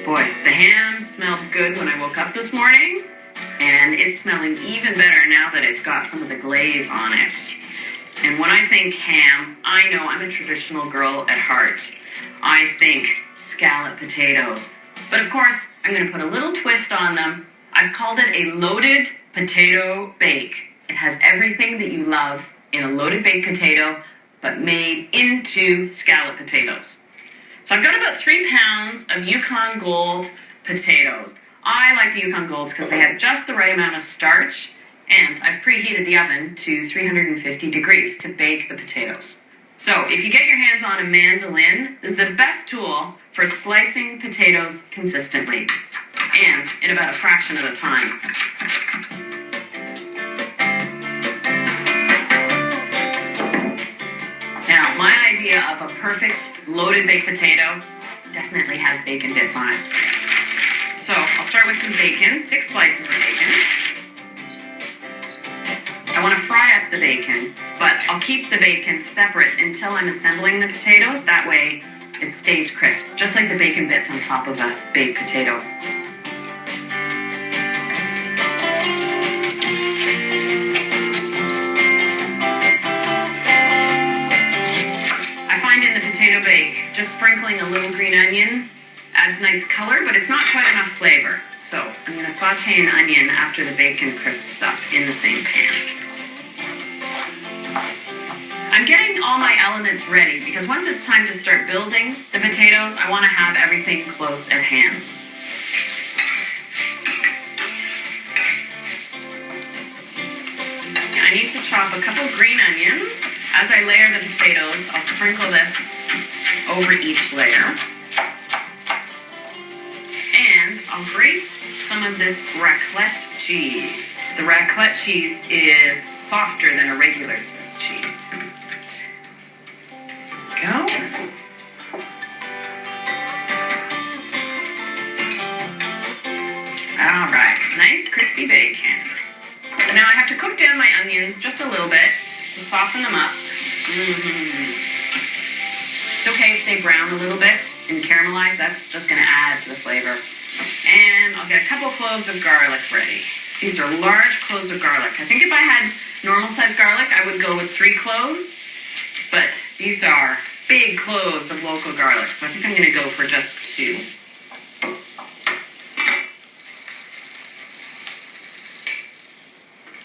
Boy, the ham smelled good when I woke up this morning, and it's smelling even better now that it's got some of the glaze on it. And when I think ham, I know I'm a traditional girl at heart. I think scallop potatoes. But of course, I'm going to put a little twist on them. I've called it a loaded potato bake. It has everything that you love in a loaded baked potato, but made into scallop potatoes. So I've got about 3 pounds of Yukon Gold potatoes. I like the Yukon Golds because they have just the right amount of starch, and I've preheated the oven to 350 degrees to bake the potatoes. So if you get your hands on a mandolin, this is the best tool for slicing potatoes consistently and in about a fraction of the time. Now, my idea of a perfect loaded baked potato definitely has bacon bits on it. So I'll start with some bacon, 6 slices of bacon. I want to fry up the bacon, but I'll keep the bacon separate until I'm assembling the potatoes. That way it stays crisp, just like the bacon bits on top of a baked potato. I find in the potato bake, just sprinkling a little green onion adds nice color, but it's not quite enough flavor. So I'm going to saute an onion after the bacon crisps up in the same pan. I'm getting all my elements ready because once it's time to start building the potatoes, I want to have everything close at hand. I need to chop a couple green onions. As I layer the potatoes, I'll sprinkle this over each layer. And I'll grate some of this raclette cheese. The raclette cheese is softer than a regular Swiss cheese. Go. All right, nice crispy bacon. So now I have to cook down my onions just a little bit to soften them up. It's okay if they brown a little bit and caramelize. That's just going to add to the flavor. And I'll get a couple cloves of garlic ready. These are large cloves of garlic. I think if I had normal sized garlic, I would go with 3 cloves. But these are big cloves of local garlic, so I think I'm going to go for just 2.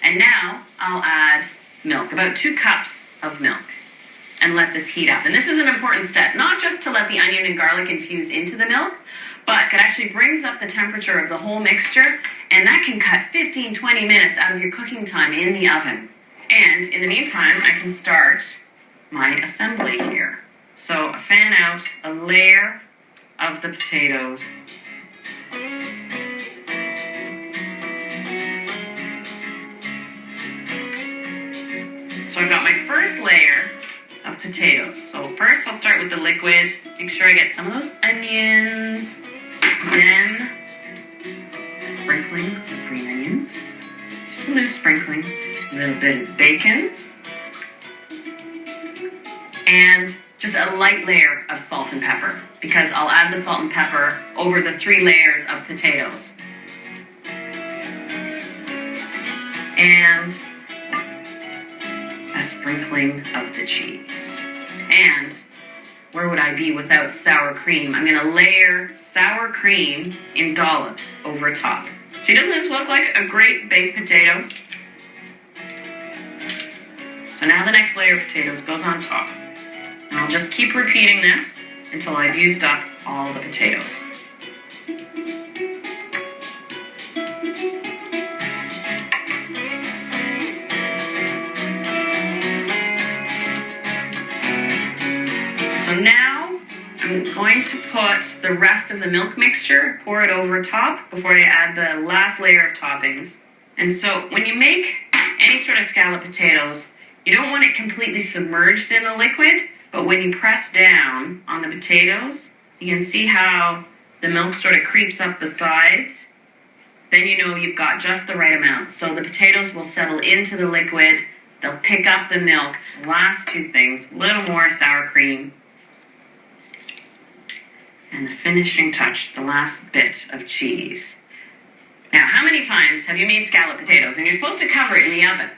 And now I'll add milk, about 2 cups of milk, and let this heat up. And this is an important step, not just to let the onion and garlic infuse into the milk, but it actually brings up the temperature of the whole mixture, and that can cut 15-20 minutes out of your cooking time in the oven. And in the meantime, I can start my assembly here. So I fan out a layer of the potatoes. So I've got my first layer of potatoes. So first I'll start with the liquid. Make sure I get some of those onions. Then a sprinkling of green onions. Just a loose sprinkling. A little bit of bacon. And just a light layer of salt and pepper, because I'll add the salt and pepper over the 3 layers of potatoes. And a sprinkling of the cheese. And where would I be without sour cream? I'm going to layer sour cream in dollops over top. See, doesn't this look like a great baked potato? So now the next layer of potatoes goes on top. And I'll just keep repeating this until I've used up all the potatoes. So now I'm going to put the rest of the milk mixture, pour it over top before I add the last layer of toppings. And so when you make any sort of scallop potatoes, you don't want it completely submerged in the liquid. But when you press down on the potatoes, you can see how the milk sort of creeps up the sides. Then you know you've got just the right amount. So the potatoes will settle into the liquid. They'll pick up the milk. Last 2 things, a little more sour cream. And the finishing touch, the last bit of cheese. Now, how many times have you made scalloped potatoes? And you're supposed to cover it in the oven.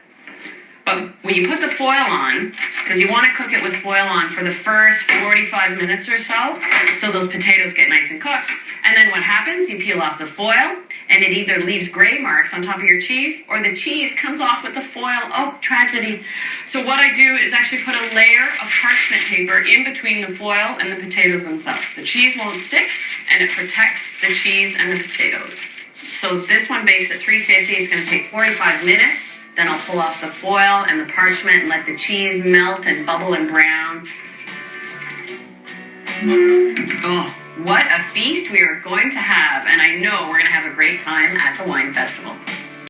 But when you put the foil on, because you want to cook it with foil on for the first 45 minutes or so those potatoes get nice and cooked. And then what happens? You peel off the foil, and it either leaves gray marks on top of your cheese, or the cheese comes off with the foil. Oh, tragedy. So what I do is actually put a layer of parchment paper in between the foil and the potatoes themselves. The cheese won't stick, and it protects the cheese and the potatoes. So this one bakes at 350. It's going to take 45 minutes. Then I'll pull off the foil and the parchment and let the cheese melt and bubble and brown. Oh, what a feast we are going to have. And I know we're going to have a great time at the wine festival.